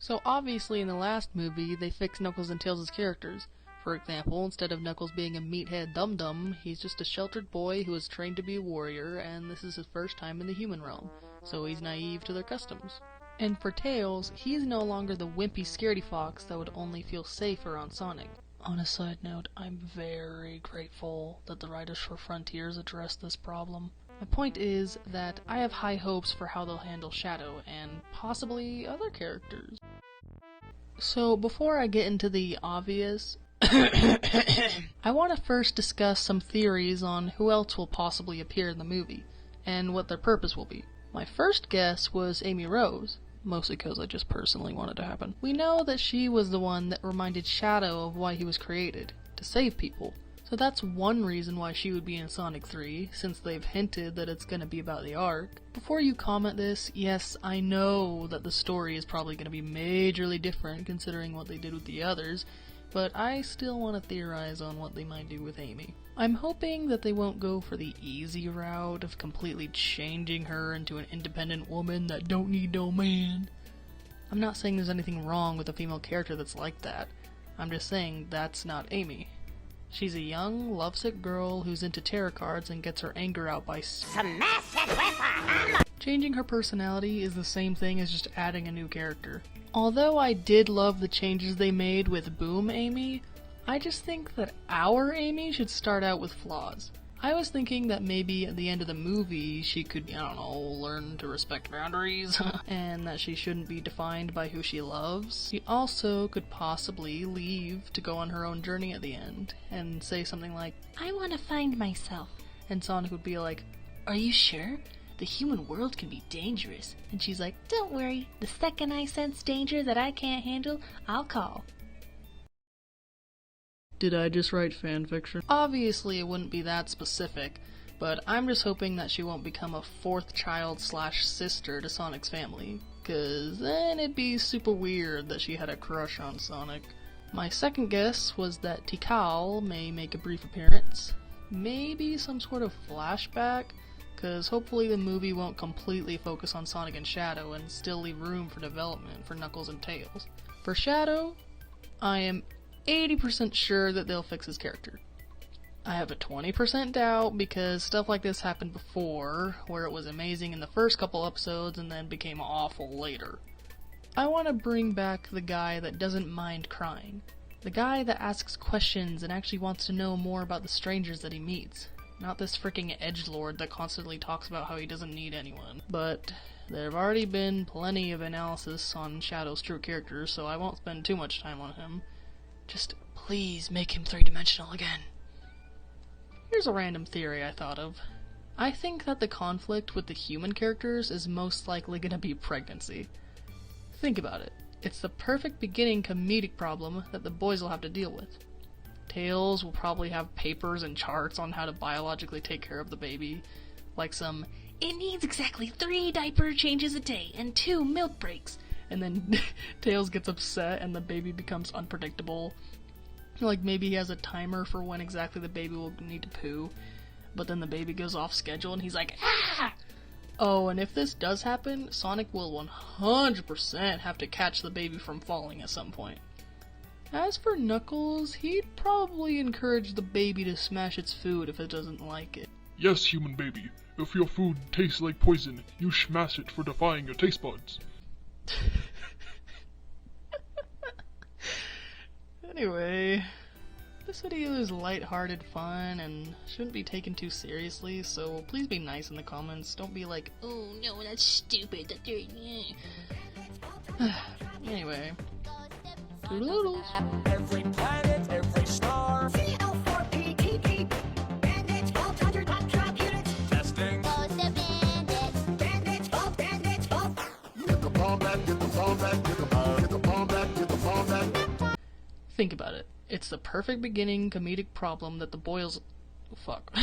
So obviously in the last movie, they fixed Knuckles and Tails' characters. For example, instead of Knuckles being a meathead dum-dum, he's just a sheltered boy who is trained to be a warrior, and this is his first time in the human realm, so he's naive to their customs. And for Tails, he's no longer the wimpy scaredy fox that would only feel safe around Sonic. On a side note, I'm very grateful that the writers for Frontiers addressed this problem. My point is that I have high hopes for how they'll handle Shadow, and possibly other characters. So before I get into the obvious, I want to first discuss some theories on who else will possibly appear in the movie, and what their purpose will be. My first guess was Amy Rose, mostly because I just personally wanted to happen. We know that she was the one that reminded Shadow of why he was created, to save people. So that's one reason why she would be in Sonic 3, since they've hinted that it's gonna be about the Ark. Before you comment this, yes, I know that the story is probably gonna be majorly different considering what they did with the others, but I still want to theorize on what they might do with Amy. I'm hoping that they won't go for the easy route of completely changing her into an independent woman that don't need no man. I'm not saying there's anything wrong with a female character that's like that. I'm just saying that's not Amy. She's a young, lovesick girl who's into tarot cards and gets her anger out by smash it with a hammer. Changing her personality is the same thing as just adding a new character. Although I did love the changes they made with Boom Amy, I just think that our Amy should start out with flaws. I was thinking that maybe at the end of the movie she could, I don't know, learn to respect boundaries, and that she shouldn't be defined by who she loves. She also could possibly leave to go on her own journey at the end, and say something like, "I want to find myself." And Sonic would be like, "Are you sure? The human world can be dangerous." And she's like, "Don't worry, the second I sense danger that I can't handle, I'll call." Did I just write fanfiction? Obviously it wouldn't be that specific, but I'm just hoping that she won't become a fourth child slash sister to Sonic's family, cause then it'd be super weird that she had a crush on Sonic. My second guess was that Tikal may make a brief appearance, maybe some sort of flashback, cause hopefully the movie won't completely focus on Sonic and Shadow and still leave room for development for Knuckles and Tails. For Shadow, I am 80% sure that they'll fix his character. I have a 20% doubt because stuff like this happened before, where it was amazing in the first couple episodes and then became awful later. I want to bring back the guy that doesn't mind crying. The guy that asks questions and actually wants to know more about the strangers that he meets. Not this freaking edgelord that constantly talks about how he doesn't need anyone. But there have already been plenty of analysis on Shadow's true character, so I won't spend too much time on him. Just please make him three-dimensional again. Here's a random theory I thought of. I think that the conflict with the human characters is most likely gonna be pregnancy. Think about it. It's the perfect beginning comedic problem that the boys will have to deal with. Tails will probably have papers and charts on how to biologically take care of the baby. Like some, "It needs exactly 3 diaper changes a day and 2 milk breaks." And then Tails gets upset and the baby becomes unpredictable. Like maybe he has a timer for when exactly the baby will need to poo, but then the baby goes off schedule and he's like, "Ah!" Oh, and if this does happen, Sonic will 100% have to catch the baby from falling at some point. As for Knuckles, he'd probably encourage the baby to smash its food if it doesn't like it. "Yes, human baby, if your food tastes like poison, you smash it for defying your taste buds." Anyway, this video is lighthearted fun and shouldn't be taken too seriously, so please be nice in the comments. Don't be like, "Oh no, that's stupid." Anyway, toodle-oodles. Every planet, every star. CL4PTP. Bandits, all hundred hot drop units. Testing. Bandits, oh, bandits, oh. Get the bomb back, get the bomb back, get the bomb, get the bomb back, get the bomb back. Think about it. It's the perfect beginning comedic problem that the boys... Fuck.